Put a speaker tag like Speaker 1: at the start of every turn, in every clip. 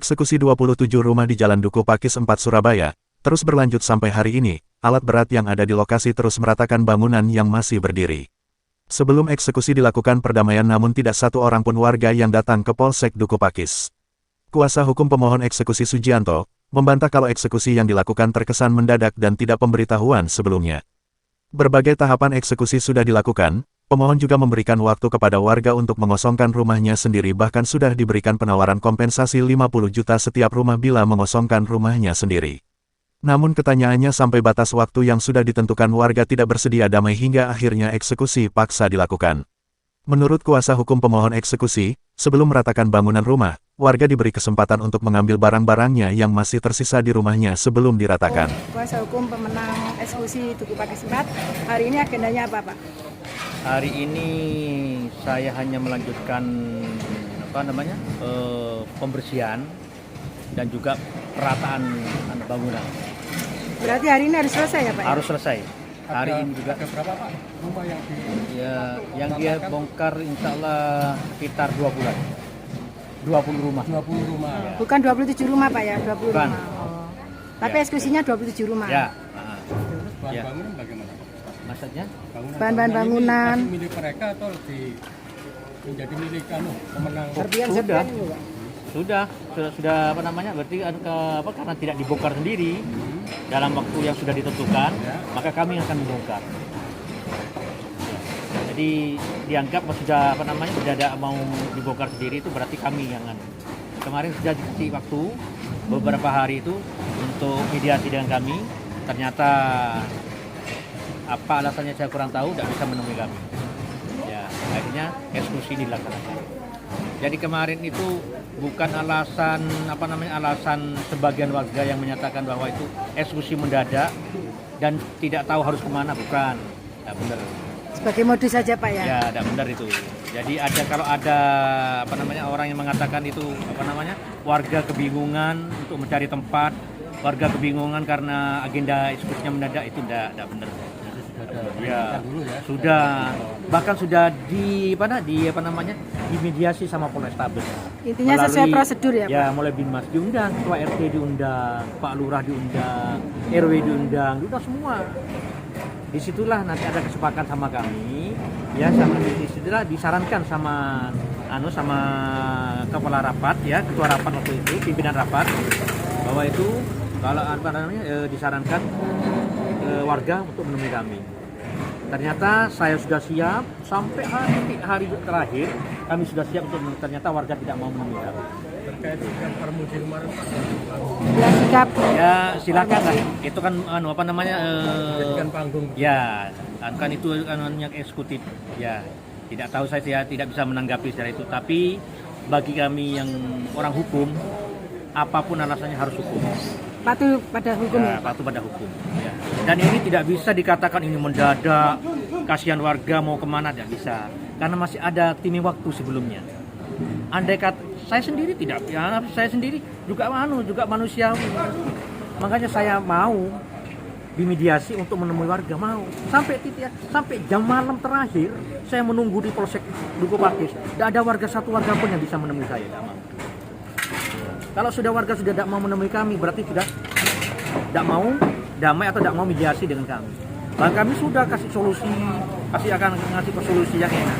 Speaker 1: Eksekusi 27 rumah di Jalan Duku Pakis 4 Surabaya, terus berlanjut sampai hari ini. Alat berat yang ada di lokasi terus meratakan bangunan yang masih berdiri. Sebelum eksekusi dilakukan perdamaian namun tidak satu orang pun warga yang datang ke Polsek Duku Pakis. Kuasa hukum pemohon eksekusi Sujianto, membantah kalau eksekusi yang dilakukan terkesan mendadak dan tidak pemberitahuan sebelumnya. Berbagai tahapan eksekusi sudah dilakukan, pemohon juga memberikan waktu kepada warga untuk mengosongkan rumahnya sendiri bahkan sudah diberikan penawaran kompensasi 50 juta setiap rumah bila mengosongkan rumahnya sendiri. Namun ketanyaannya sampai batas waktu yang sudah ditentukan warga tidak bersedia damai hingga akhirnya eksekusi paksa dilakukan. Menurut kuasa hukum pemohon eksekusi, sebelum meratakan bangunan rumah, warga diberi kesempatan untuk mengambil barang-barangnya yang masih tersisa di rumahnya sebelum diratakan.
Speaker 2: Kuasa hukum pemenang eksekusi Duku Pakis 4, hari ini agendanya apa, Pak?
Speaker 3: Hari ini saya hanya melanjutkan pembersihan dan juga perataan bangunan.
Speaker 2: Berarti hari ini harus selesai ya, Pak?
Speaker 3: Harus selesai. Hari ini juga.
Speaker 4: Ada berapa, Pak, rumah yang
Speaker 3: yang dia bongkar insya Allah sekitar 2 bulan. 20 rumah.
Speaker 4: 20 rumah.
Speaker 3: Ya.
Speaker 2: Bukan 27 rumah, Pak ya? 20
Speaker 3: Bukan.
Speaker 2: rumah. Oh. Tapi
Speaker 3: Ya.
Speaker 2: eksekusinya 27 rumah.
Speaker 3: Ya.
Speaker 4: Terus bahan
Speaker 3: Ya.
Speaker 4: bangunan bagaimana, Pak?
Speaker 3: Maksudnya?
Speaker 2: Bahan-bahan bangunan.
Speaker 4: Ini masih milik mereka atau menjadi milik pemenang?
Speaker 3: Sudah berarti karena tidak dibongkar sendiri dalam waktu yang sudah ditentukan, maka kami akan membongkar. Jadi dianggap sudah tidak mau dibongkar sendiri itu berarti kami yang kemarin sudah dikasih waktu beberapa hari itu untuk mediasi dengan kami, ternyata apa alasannya saya kurang tahu, tidak bisa menemui kami. Ya, akhirnya eksekusi dilaksanakan. Jadi kemarin itu bukan alasan alasan sebagian warga yang menyatakan bahwa itu eksekusi mendadak dan tidak tahu harus kemana, bukan, tidak benar.
Speaker 2: Sebagai modus saja, Pak ya?
Speaker 3: Ya, tidak benar itu. Jadi kalau ada orang yang mengatakan itu warga kebingungan untuk mencari tempat, warga kebingungan karena agenda eksekusinya mendadak, itu tidak benar. Ya, sudah bahkan sudah dimediasi sama Polrestabes.
Speaker 2: Intinya sesuai prosedur ya, Pak?
Speaker 3: Ya, mulai Binmas diundang, Ketua RT diundang, Pak Lurah diundang, RW diundang semua. Disitulah nanti ada kesepakatan sama kami, ya, disitulah disarankan sama kepala rapat, ya, ketua rapat waktu itu, pimpinan rapat, bahwa itu kalau disarankan warga untuk menemui kami. Ternyata saya sudah siap sampai hari terakhir kami sudah siap untuk ternyata warga tidak mau menemui kami.
Speaker 4: Terkait dengan permudi kemarin, Pak.
Speaker 2: Ya, sikap.
Speaker 3: Ya, silakan lah. Itu kan
Speaker 4: Jadikan panggung.
Speaker 3: Ya, kan itu yang eksekutif. Ya, tidak tahu, saya tidak bisa menanggapi secara itu. Tapi bagi kami yang orang hukum, apapun alasannya harus hukum.
Speaker 2: Patuh pada hukum ya?
Speaker 3: Patuh pada hukum. Ya. Dan ini tidak bisa dikatakan ini mendadak, kasihan warga mau kemana, tidak bisa. Karena masih ada timing waktu sebelumnya. Andai kata saya sendiri saya sendiri juga manusiawi. Makanya saya mau dimediasi untuk menemui warga, mau. Sampai jam malam terakhir saya menunggu di Polsek Duku Pakis. Tidak ada satu warga pun yang bisa menemui saya, tidak mau. Kalau warga sudah tidak mau menemui kami, berarti tidak mau damai atau tidak mau mediasi dengan kami. Bahkan kami sudah kasih solusi, akan ngasih solusi yang enak.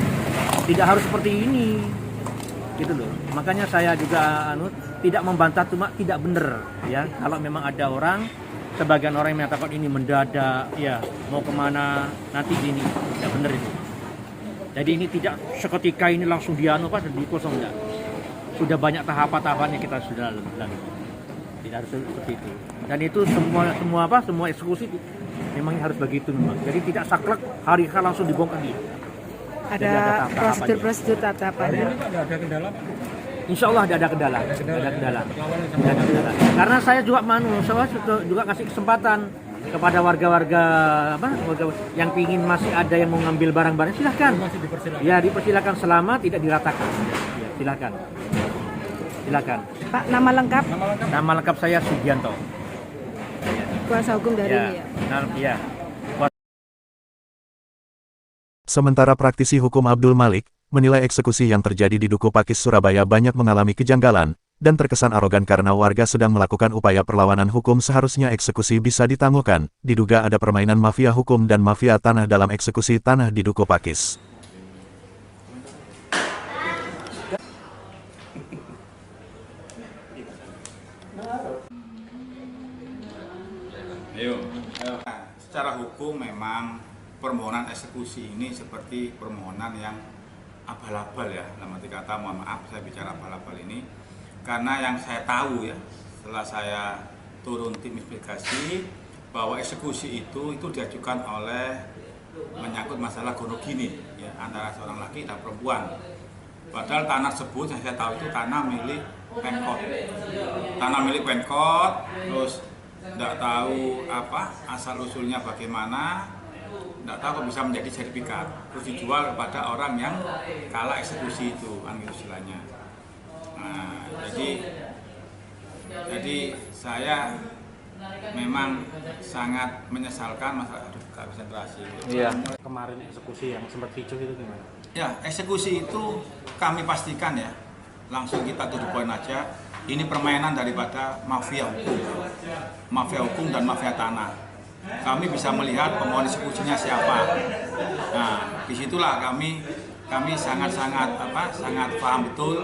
Speaker 3: Tidak harus seperti ini, gitu loh. Makanya saya juga tidak membantah, cuma tidak benar, ya. Kalau memang ada sebagian orang yang mengatakan ini mendadak, ya, mau kemana, nanti gini, tidak benar itu. Jadi ini tidak seketika ini langsung dikosong, enggak. Sudah banyak tahapan-tahapannya kita sudah lalui. Tidak harus seperti itu. Dan itu semua eksekusi memang harus begitu memang. Jadi tidak saklek hari langsung dibongkar dia.
Speaker 2: Ada prosedur tahapannya.
Speaker 4: Ada kendala, Pak?
Speaker 3: Insya Allah ada kendala. Ada kendala. Karena saya juga juga kasih kesempatan kepada warga-warga yang ingin masih ada yang mau ngambil barang-barang, silahkan.
Speaker 4: Masih dipersilakan.
Speaker 3: Ya, dipersilakan selama tidak diratakan. Ya, silakan.
Speaker 2: Pak, nama lengkap?
Speaker 3: Nama lengkap saya Sujianto.
Speaker 2: Kuasa hukum dari ini ya?
Speaker 3: Ya.
Speaker 1: Sementara praktisi hukum Abdul Malik menilai eksekusi yang terjadi di Duku Pakis Surabaya banyak mengalami kejanggalan, dan terkesan arogan karena warga sedang melakukan upaya perlawanan hukum. Seharusnya eksekusi bisa ditangguhkan. Diduga ada permainan mafia hukum dan mafia tanah dalam eksekusi tanah di Duku Pakis.
Speaker 5: Secara hukum memang permohonan eksekusi ini seperti permohonan yang abal-abal ya, dalam arti kata, mohon maaf saya bicara abal-abal ini karena yang saya tahu ya, setelah saya turun tim investigasi bahwa eksekusi itu diajukan oleh menyangkut masalah gonogini ya, antara seorang laki dan perempuan. Padahal tanah tersebut yang saya tahu itu tanah milik Pemkot, terus tidak tahu apa asal usulnya bagaimana, tidak tahu kok bisa menjadi sertifikat terus dijual kepada orang yang kalah eksekusi itu, kan gitu istilahnya. Nah, jadi saya memang sangat menyesalkan masalah konsentrasi.
Speaker 3: Iya. Kemarin eksekusi yang sempat ricuh itu gimana?
Speaker 5: Ya, eksekusi itu kami pastikan ya, langsung kita to the point aja. Ini permainan daripada mafia hukum dan mafia tanah. Kami bisa melihat pemohon eksekusinya siapa. Nah, disitulah kami sangat paham betul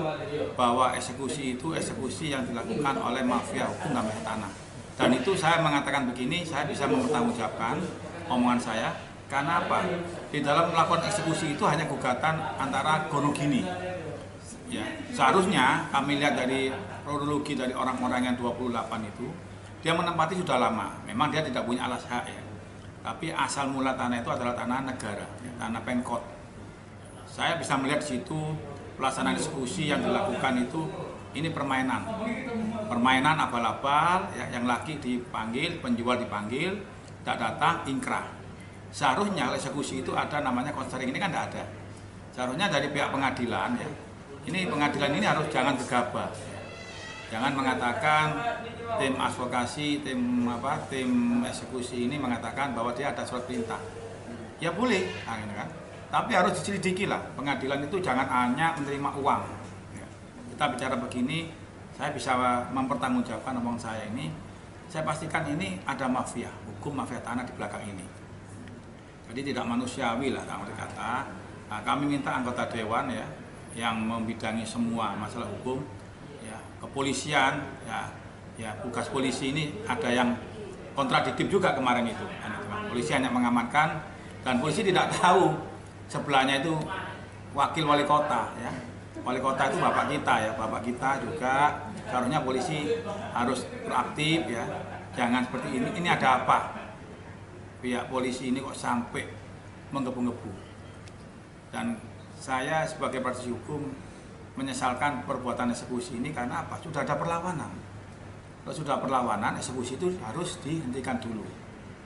Speaker 5: bahwa eksekusi itu eksekusi yang dilakukan oleh mafia hukum dan mafia tanah. Dan itu saya mengatakan begini, saya bisa mempertanggungjawabkan omongan saya. Karena apa? Di dalam melakukan eksekusi itu hanya gugatan antara gonogini. Ya, seharusnya kami lihat dari kronologi dari orang-orang yang 28 itu, dia menempati sudah lama. Memang dia tidak punya alas hak ya. Tapi asal mula tanah itu adalah tanah negara, ya, tanah Pemkot. Saya bisa melihat di situ pelaksanaan eksekusi yang dilakukan itu ini permainan. Permainan abal-abal ya, yang laki dipanggil, penjual dipanggil, tak datang ingkrah. Seharusnya eksekusi itu ada namanya konseling, ini kan tidak ada. Seharusnya dari pihak pengadilan ya. Ini pengadilan ini harus jangan gegabah. Jangan mengatakan tim advokasi, tim eksekusi ini mengatakan bahwa dia ada surat perintah. Ya boleh, kan? Tapi harus diselidiki lah. Pengadilan itu jangan hanya menerima uang. Ya. Kita bicara begini, saya bisa mempertanggungjawabkan omong saya ini. Saya pastikan ini ada mafia, hukum mafia tanah di belakang ini. Jadi tidak manusiawi lah, dalam arti kata. Nah, kami minta anggota dewan ya, yang membidangi semua masalah hukum, ya, kepolisian, ya tugas polisi ini ada yang kontradiktif juga kemarin itu. Polisi hanya mengamankan dan polisi tidak tahu sebelahnya itu wakil wali kota, ya. Wali kota itu bapak kita ya, bapak kita juga. Seharusnya polisi harus proaktif ya, jangan seperti ini. Ini ada apa? Pihak polisi ini kok sampai menggebu-gebu. Dan saya sebagai praktisi hukum menyesalkan perbuatan eksekusi ini karena apa? Sudah ada perlawanan. Kalau sudah perlawanan, eksekusi itu harus dihentikan dulu.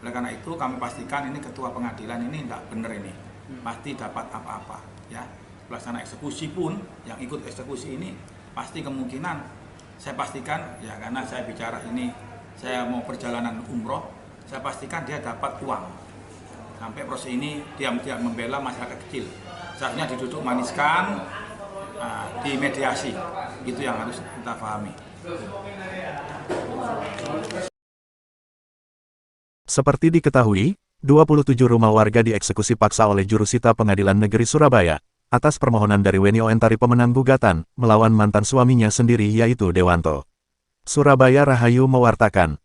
Speaker 5: Oleh karena itu kami pastikan ini ketua pengadilan ini tidak benar ini. Pasti dapat apa-apa ya. Pelaksana eksekusi pun yang ikut eksekusi ini pasti kemungkinan saya pastikan ya, karena saya bicara ini saya mau perjalanan umroh, saya pastikan dia dapat uang. Sampai proses ini diam-diam membela masyarakat kecil. Seharusnya diduduk maniskan, dimediasi. Itu yang harus kita pahami.
Speaker 1: Seperti diketahui, 27 rumah warga dieksekusi paksa oleh jurusita Pengadilan Negeri Surabaya, atas permohonan dari Weni Oentari pemenang gugatan, melawan mantan suaminya sendiri yaitu Dewanto. Surabaya Rahayu mewartakan.